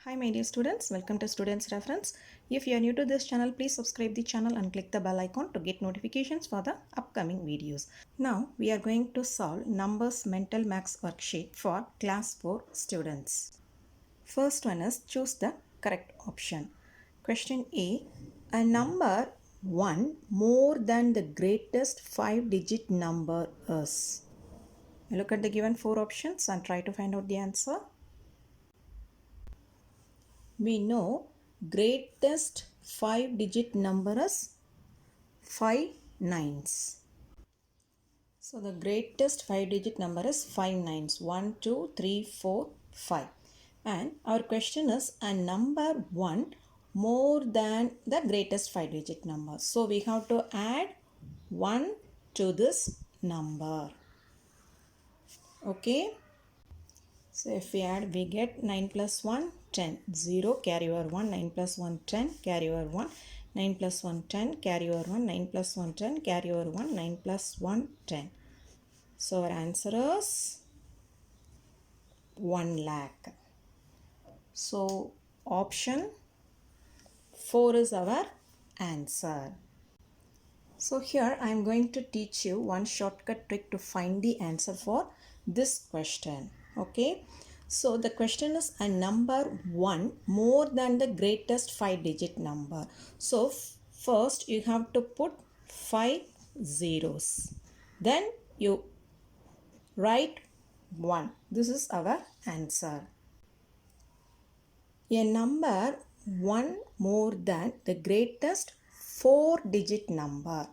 Hi my dear students, welcome to Students Reference. If you are new to this channel, please subscribe the channel and click the bell icon to get notifications for the upcoming videos. Now we are going to solve Numbers Mental Max worksheet for class 4 students. First one is choose the correct option. Question A number 1 more than the greatest 5-digit number is. Look at the given 4 options and try to find out the answer. We know greatest 5-digit number is 5 nines. So the greatest 5-digit number is 5 nines. 1, 2, 3, 4, 5. And our question is a number 1 more than the greatest 5-digit number. So we have to add 1 to this number. Okay. So if we add, we get 9 plus 1, 10. 0, carry over 1, 9 plus 1, 10, carry over 1, 9 plus 1, 10, carry over 1, 9 plus 1, 10, carry over 1, 9 plus 1, 10. So our answer is 1 lakh. So option 4 is our answer. So here I am going to teach you one shortcut trick to find the answer for this question. Okay. So the question is a number 1 more than the greatest 5-digit number. So first you have to put 5 zeros. Then you write 1. This is our answer. A number 1 more than the greatest 4-digit number.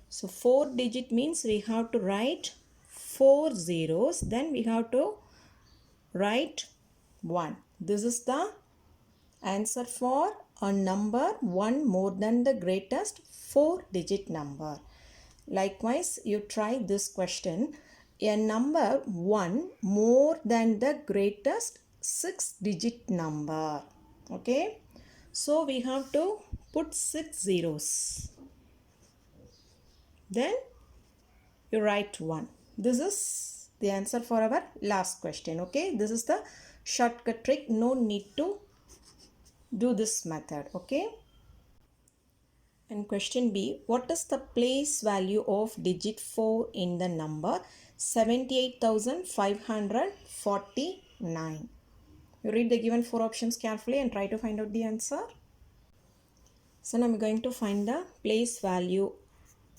So 4-digit means we have to write 4 zeros. Then we have to write 1. This is the answer for a number 1 more than the greatest 4-digit number. Likewise, you try this question. A number 1 more than the greatest 6-digit number. Okay. So we have to put 6 zeros. Then you write 1. This is the answer for our last question. Okay. This is the shortcut trick. No need to do this method. Okay. And question B, what is the place value of digit 4 in the number 78,549? You read the given 4 options carefully and try to find out the answer. So now I'm going to find the place value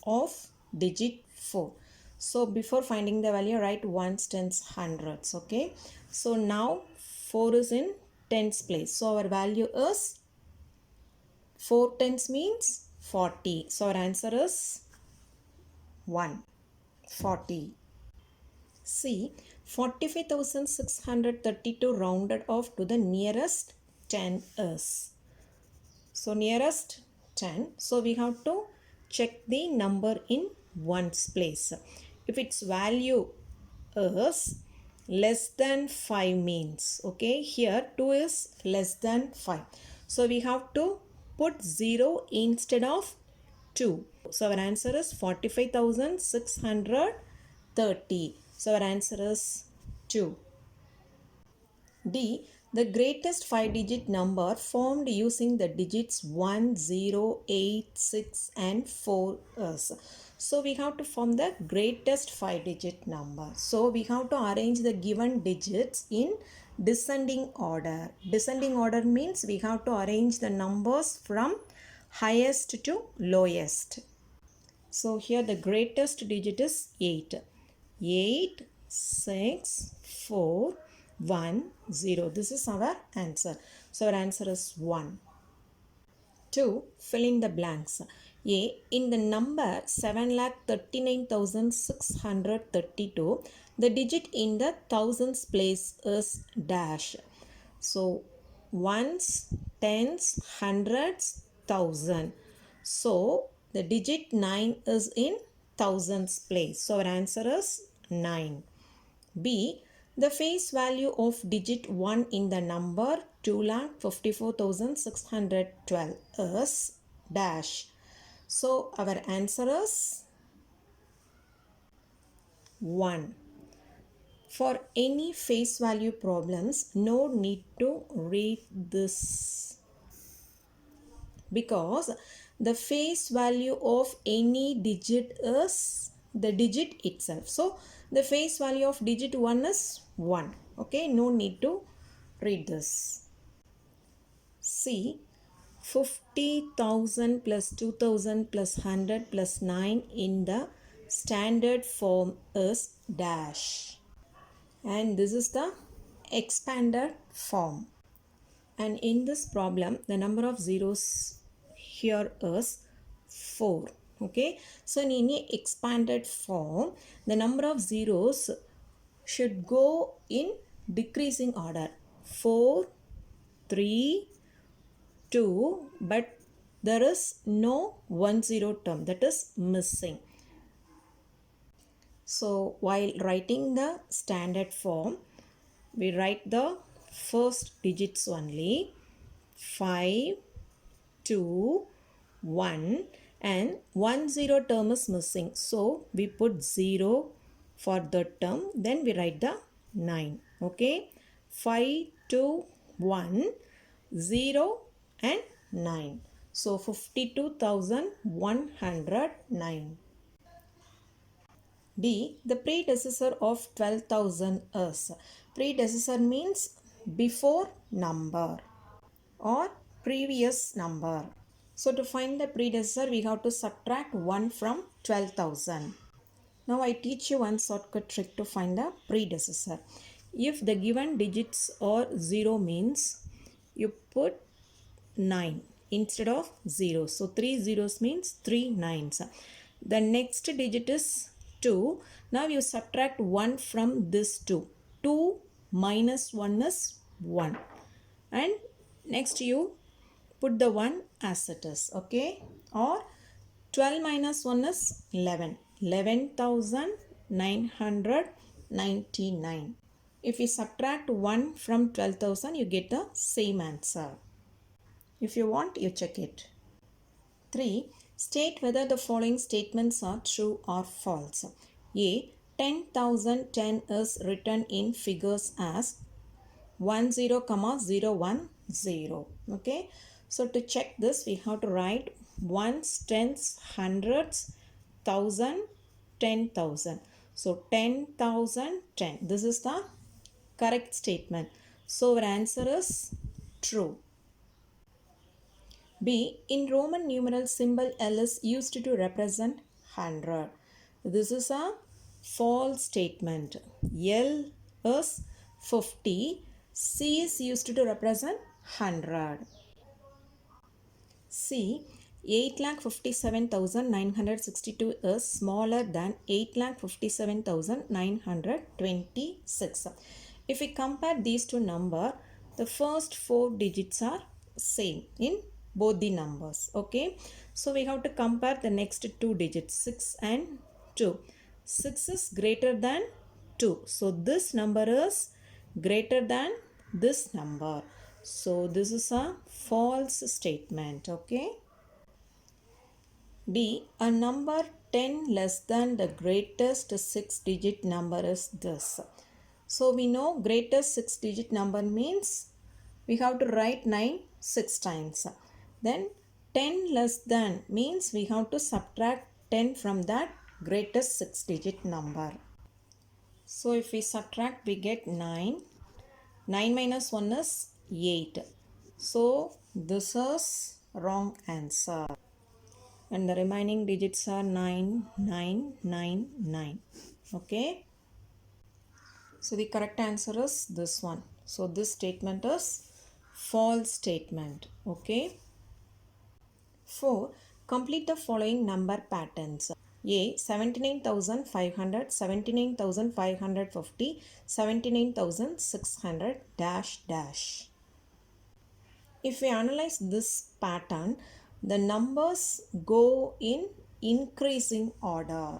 of digit 4. So before finding the value, write ones, tens, hundreds. Okay. So now 4 is in tens place. So our value is 4 tens means 40. So our answer is 1. 40. C. 45,632 rounded off to the nearest 10 is. So nearest 10. So we have to check the number in ones place. If its value is less than 5 means, okay, here 2 is less than 5. So we have to put 0 instead of 2. So our answer is 45,630. So our answer is 2. D. The greatest 5-digit number formed using the digits 1, 0, 8, 6 and 4 is. So we have to form the greatest 5-digit number. So we have to arrange the given digits in descending order. Descending order means we have to arrange the numbers from highest to lowest. So here the greatest digit is 8. 8, 6, 4, 1, 0. This is our answer. So our answer is 1. 2. Fill in the blanks. A. In the number 7,39,632, the digit in the thousands place is dash. So ones, tens, hundreds, thousand. So the digit 9 is in thousands place. So our answer is 9. B. The face value of digit 1 in the number 2,54,612 is dash. So our answer is 1. For any face value problems, no need to read this because the face value of any digit is the digit itself. So the face value of digit 1 is 1. Okay, no need to read this. See, 50,000 plus 2,000 plus 100 plus 9 in the standard form is dash. And this is the expanded form. And in this problem, the number of zeros here is 4. Okay. So in any expanded form, the number of zeros should go in decreasing order. 4, 3, 2, but there is no 1 0 term that is missing. So while writing the standard form, we write the first digits only, 5, 2, 1, and 1 0 term is missing. So we put 0 for the term, then we write the 9. Okay, 5, 2, 1, 0 and 9. So 52,109. D. The predecessor of 12,000 is. Predecessor means before number or previous number. So to find the predecessor, we have to subtract 1 from 12,000. Now I teach you one shortcut trick to find the predecessor. If the given digits are 0 means you put 9 instead of 0. So 3 zeros means 3 nines. The next digit is 2. Now you subtract 1 from this 2. 2 minus 1 is 1. And next you put the 1 as it is. Okay. Or 12 minus 1 is 11. 11,999. If you subtract 1 from 12,000, you get the same answer. If you want, you check it. 3. State whether the following statements are true or false. A. 10,010 is written in figures as 10, 0, 1, 0. Okay. So to check this, we have to write ones, tens, hundreds, thousand, 10,000. So 10,010. This is the correct statement. So our answer is true. B. In Roman numeral symbol L is used to represent 100. This is a false statement. L is 50. C is used to represent 100. C. 8,57,962 is smaller than 8,57,926. If we compare these two numbers, the first 4 digits are same in both the numbers. Okay. So we have to compare the next 2 digits, 6 and 2. 6 is greater than 2. So this number is greater than this number. So this is a false statement. Okay. D. A number 10 less than the greatest 6-digit number is this. So we know greatest 6-digit number means we have to write 9 6 times. Then 10 less than means we have to subtract 10 from that greatest 6-digit number. So if we subtract, we get 9. 9 minus 1 is 8. So this is wrong answer. And the remaining digits are 9, 9, 9, 9. Okay. So the correct answer is this one. So this statement is false statement. Okay. 4. Complete the following number patterns. A. 79,500, 79,550, 79,600 dash dash. If we analyze this pattern, the numbers go in increasing order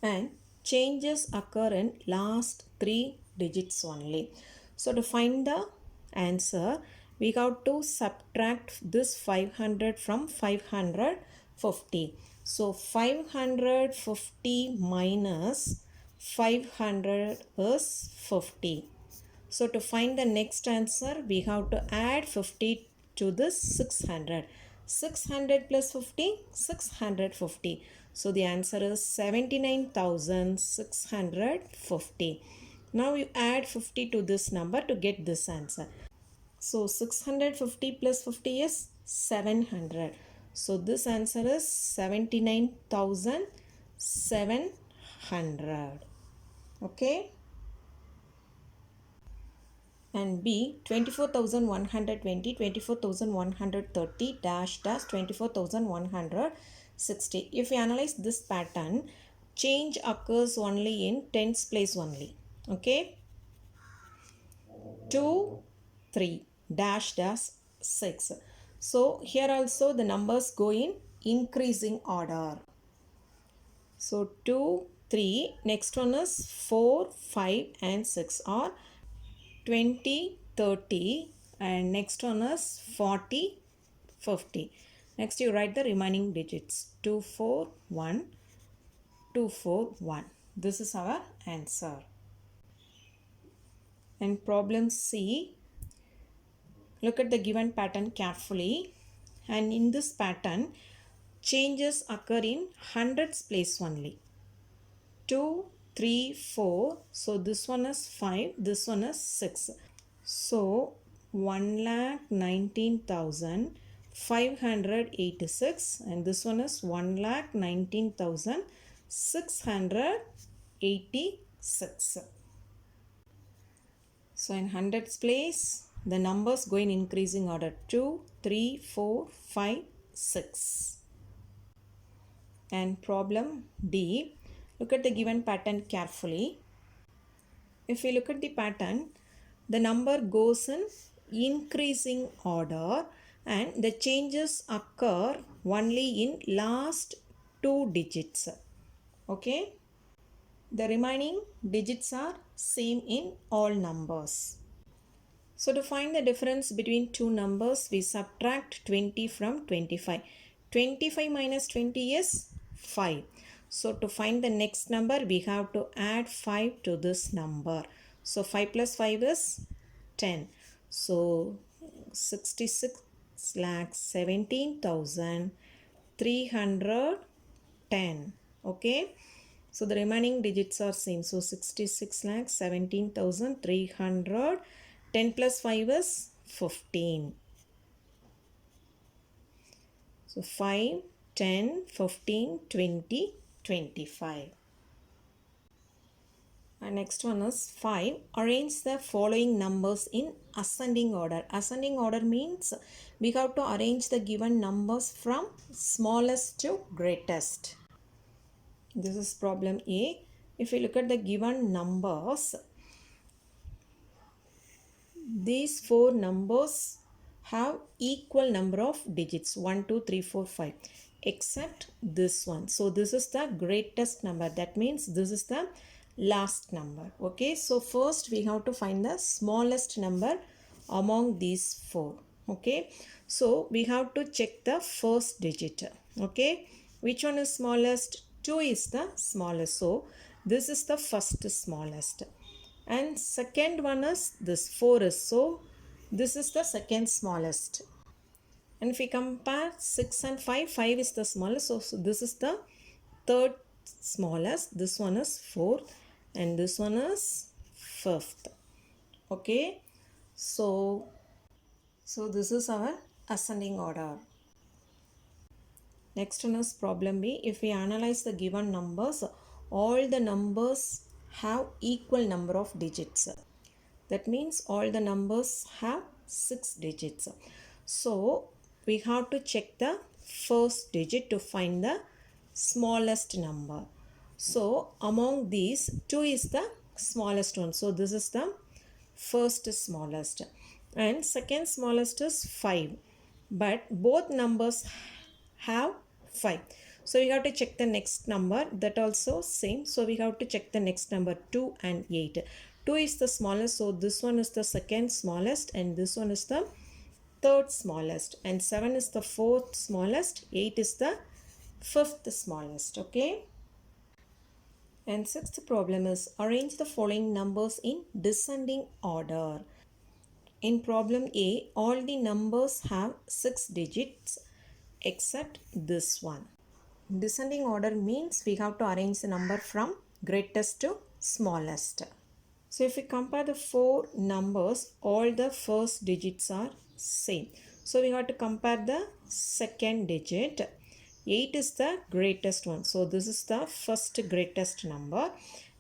and changes occur in last 3 digits only. So to find the answer, we have to subtract this 500 from 550. So 550 minus 500 is 50. So to find the next answer, we have to add 50 to this 600. 600 plus 50, 650. So the answer is 79,650. Now you add 50 to this number to get this answer. So 650 plus 50 is 700. So this answer is 79,700. Okay. And B 24,120, 24,130 dash dash 24,160. If we analyze this pattern, change occurs only in tens place only. Okay. 2, 3 dash dash 6. So here also the numbers go in increasing order. So 2, 3, next one is 4, 5 and 6 or 20, 30 and next one is 40, 50. Next you write the remaining digits 2, 4, 1, 2, 4, 1. This is our answer. And problem C, look at the given pattern carefully, and in this pattern changes occur in hundreds place only. 2, 3, 4. So this one is 5, this one is 6. So 1,19,586 and this one is 1,19,686. So in hundreds place, the numbers go in increasing order 2, 3, 4, 5, 6. And problem D, look at the given pattern carefully. If we look at the pattern, the number goes in increasing order and the changes occur only in last two digits. Okay. The remaining digits are same in all numbers. So to find the difference between two numbers, we subtract 20 from 25. 25 minus 20 is 5. So to find the next number, we have to add 5 to this number. So 5 plus 5 is 10. So 66,17,310. Okay. So the remaining digits are same. So 66,17,300. 10 plus 5 is 15. So 5, 10, 15, 20, 25. And next one is 5. Arrange the following numbers in ascending order. Ascending order means we have to arrange the given numbers from smallest to greatest. This is problem A. If we look at the given numbers, these four numbers have equal number of digits 1, 2, 3, 4, 5 except this one. So this is the greatest number. That means this is the last number. Okay. So first we have to find the smallest number among these four. Okay. So we have to check the first digit. Okay. Which one is smallest? 2 is the smallest. So this is the first smallest. And second one is this 4 is, so this is the second smallest. And if we compare 6 and 5, 5 is the smallest, so this is the third smallest, this one is fourth and this one is fifth. Okay, so this is our ascending order. Next one is problem B. If we analyze the given numbers, all the numbers have equal number of digits. That means all the numbers have 6 digits. So we have to check the first digit to find the smallest number. So among these, 2 is the smallest one. So this is the first smallest. And second smallest is 5. But both numbers have 5. So we have to check the next number, that also same. So we have to check the next number 2 and 8. 2 is the smallest, so this one is the second smallest and this one is the third smallest, and 7 is the fourth smallest, 8 is the fifth smallest. Okay. And sixth problem is arrange the following numbers in descending order. In problem A, all the numbers have 6 digits except this one. Descending order means we have to arrange the number from greatest to smallest. So if we compare the four numbers, all the first digits are same. So we have to compare the second digit. 8 is the greatest one. So this is the first greatest number.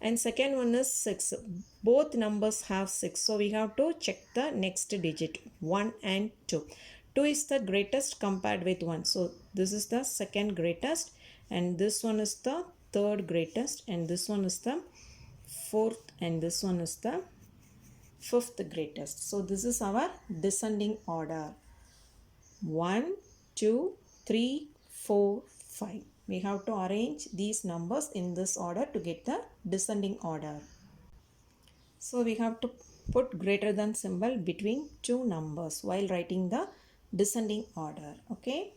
And second one is 6. Both numbers have 6. So we have to check the next digit, 1 and 2. 2 is the greatest compared with 1. So this is the second greatest. And this one is the third greatest. And this one is the fourth, and this one is the fifth greatest. So this is our descending order. 1, 2, 3, 4, 5. We have to arrange these numbers in this order to get the descending order. So we have to put greater than symbol between two numbers while writing the descending order. Okay.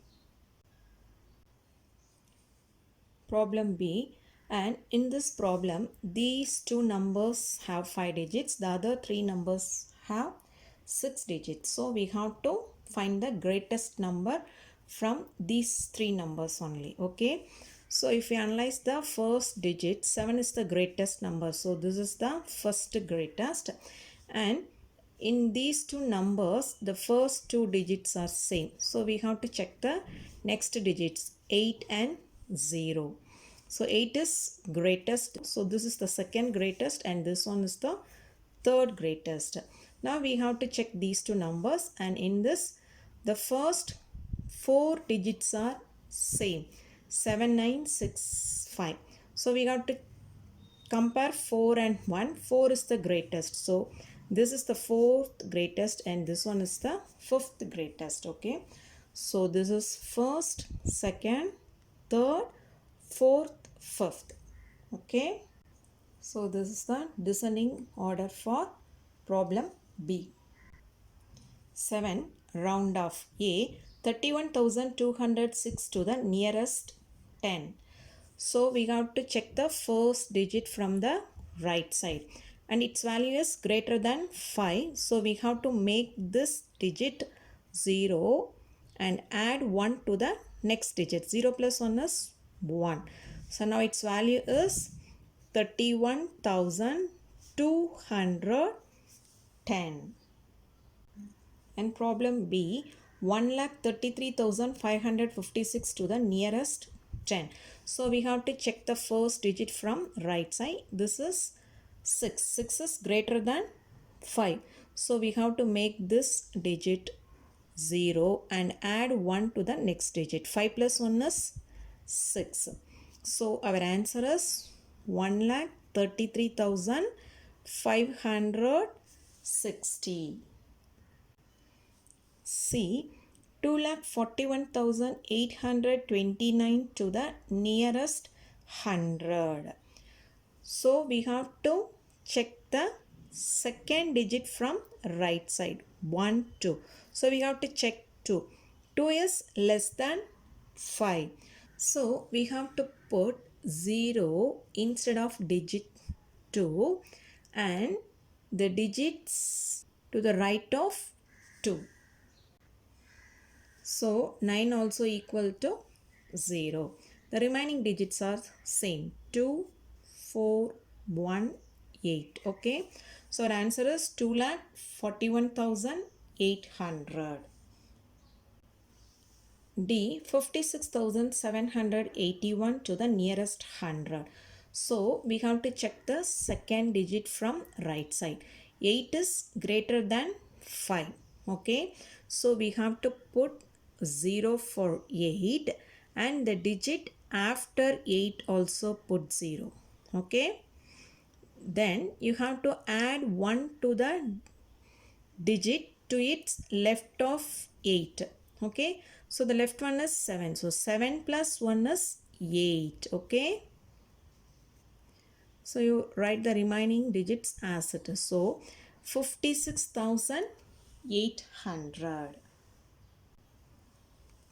Problem B, and in this problem these two numbers have 5 digits, the other three numbers have 6 digits. So we have to find the greatest number from these three numbers only. Okay, so if we analyze the first digit, 7 is the greatest number, so this is the first greatest. And in these two numbers the first two digits are same, so we have to check the next digits, 8 and 0. So 8 is greatest, so this is the second greatest, and this one is the third greatest. Now we have to check these two numbers, and in this the first four digits are same, 7, 9, 6, 5. So we have to compare 4 and 1. 4 is the greatest, so this is the fourth greatest, and this one is the fifth greatest. Okay, so this is first, second, third, fourth, fifth. Okay, so this is the descending order for problem B. 7. Round off. A, 31,206 to the nearest 10. So we have to check the first digit from the right side, and its value is greater than 5. So we have to make this digit 0 and add 1 to the next digit. 0 plus 1 is 1. So now its value is 31,210. And problem B, 1,33,556 to the nearest 10. So we have to check the first digit from right side. This is 6. 6 is greater than 5. So we have to make this digit 0 and add 1 to the next digit. 5 plus 1 is 6. So our answer is 1,33,560. C, 2,41,829 to the nearest 100. So we have to check the second digit from right side, 1, 2. So we have to check 2. 2 is less than 5. So we have to put 0 instead of digit 2 and the digits to the right of 2. So 9 also equal to 0. The remaining digits are same, 2, 4, 1, 8. Okay. So our answer is 2,41,800. D, 56,781 to the nearest 100. So we have to check the second digit from right side. 8 is greater than 5. Okay. So we have to put 0 for 8 and the digit after 8 also put 0. Okay. Then you have to add 1 to the digit to its left of 8. Okay. So the left one is 7. So 7 plus 1 is 8. Okay. So you write the remaining digits as it is. So 56,800.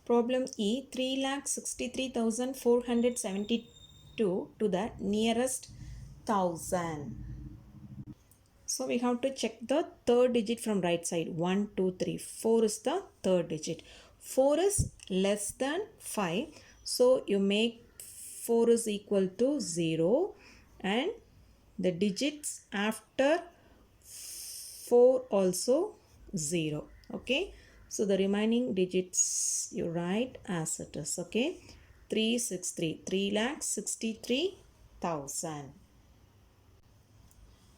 Problem E, 3,63,472 to the nearest 1000. So we have to check the third digit from right side. 1, 2, 3. 4 is the third digit. 4 is less than 5. So you make 4 is equal to 0 and the digits after 4 also 0. Okay. So the remaining digits you write as it is. Okay. 363. 3,63,000.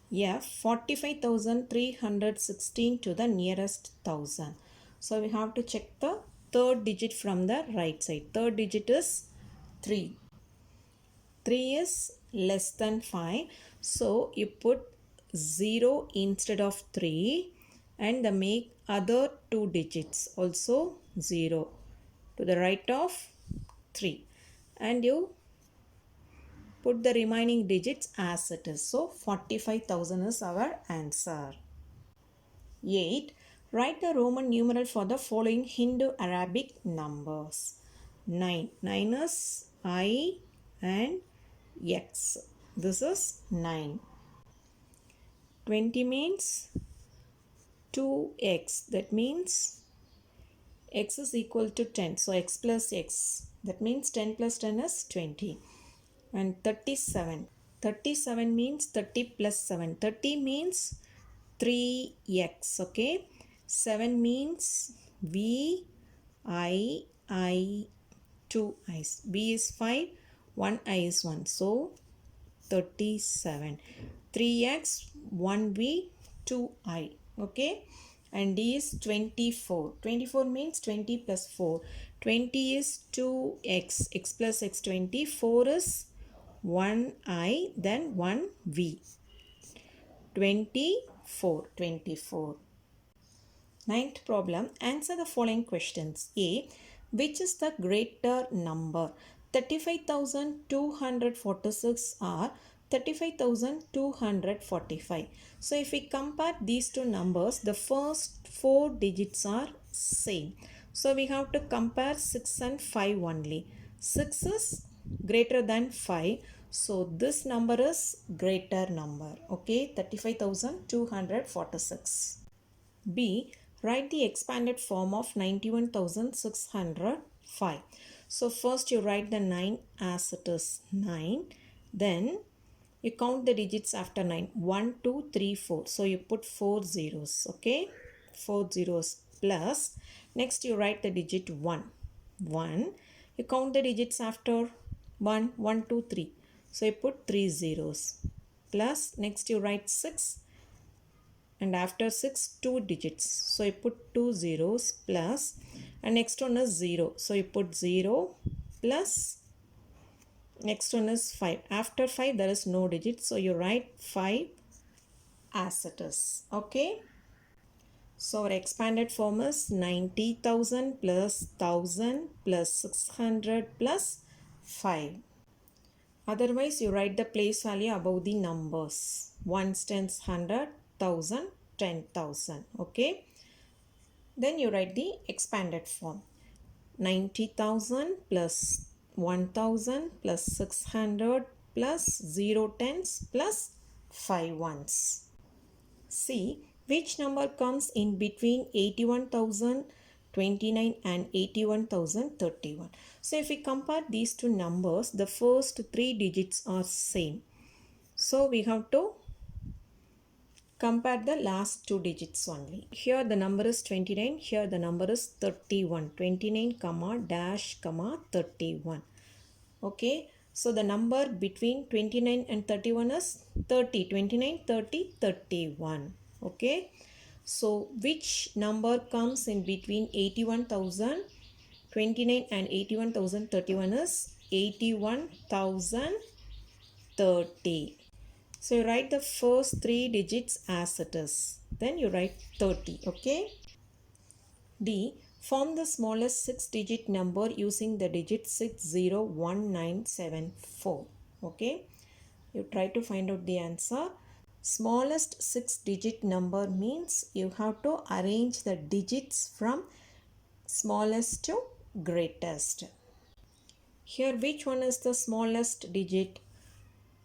Yeah, 45,316 to the nearest thousand. So we have to check the third digit from the right side. Third digit is 3. 3 is less than 5. So you put 0 instead of 3 and the make other two digits also 0 to the right of 3. And you put the remaining digits as it is. So 45,000 is our answer. 8. Write the Roman numeral for the following Hindu-Arabic numbers. 9. 9 is I and X. This is 9. 20 means 2x. That means x is equal to 10. So x plus x. That means 10 plus 10 is 20. And 37. 37 means 30 plus 7. 30 means 3x. Okay. 7 means V, I, 2 i's. B is 5, 1 I is 1. So 37. 3x, 1V, 2I. Okay. And D is 24. 24 means 20 plus 4. 20 is 2x. X plus x 20. 4 is 1I, then 1V. 24. 24. Ninth problem. Answer the following questions. A. Which is the greater number? 35,246 or 35,245. So if we compare these two numbers, the first four digits are same. So we have to compare 6 and 5 only. 6 is greater than 5. So this number is greater number. Okay, 35,246. B. Write the expanded form of 91,605. So first you write the 9 as it is 9. Then you count the digits after 9. 1, 2, 3, 4. So you put 4 zeros. Okay. 4 zeros plus. Next you write the digit 1. 1. You count the digits after 1. 1, 2, 3. So you put 3 zeros. Plus next you write 6. And after 6 2 digits, so you put 2 zeros plus, and next one is 0, so you put 0 plus, next one is 5. After 5 there is no digit, so you write 5 as it is. Okay, so our expanded form is 90,000 plus 1000 plus 600 plus 5. Otherwise you write the place value above the numbers. Ones, tens, 100, 1000, 10,000. Okay. Then you write the expanded form. 90,000 plus 1000 plus 600 plus 0 tens plus 5 ones. See which number comes in between 81,029 and 81,031. So if we compare these two numbers, the first three digits are same. So we have to compare the last two digits only. Here the number is 29. Here the number is 31. 29 comma dash comma 31. Okay. So the number between 29 and 31 is 30. 29, 30, 31. Okay. So which number comes in between 81,029 and 81,031 is 81,030. So you write the first three digits as it is. Then you write 30. Okay. D. Form the smallest 6-digit number using the digit 601974. Okay. You try to find out the answer. Smallest 6-digit number means you have to arrange the digits from smallest to greatest. Here which one is the smallest digit?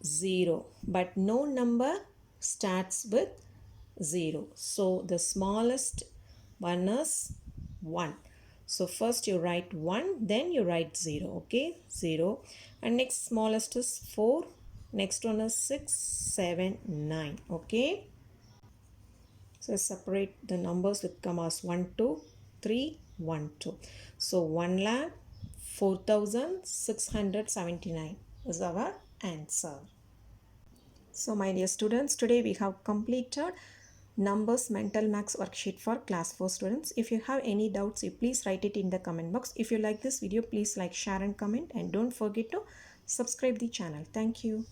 0, but no number starts with 0. So the smallest one is 1. So first you write 1, then you write 0. Okay, 0. And next smallest is 4. Next one is 6, 7, 9. Okay. So separate the numbers with commas 1, 2, 3, 1, 2. So 1,04,679 is our answer. So my dear students, today we have completed numbers mental maths worksheet for class 4 students. If you have any doubts, you please write it in the comment box. If you like this video, please like, share and comment, and don't forget to subscribe the channel. Thank you.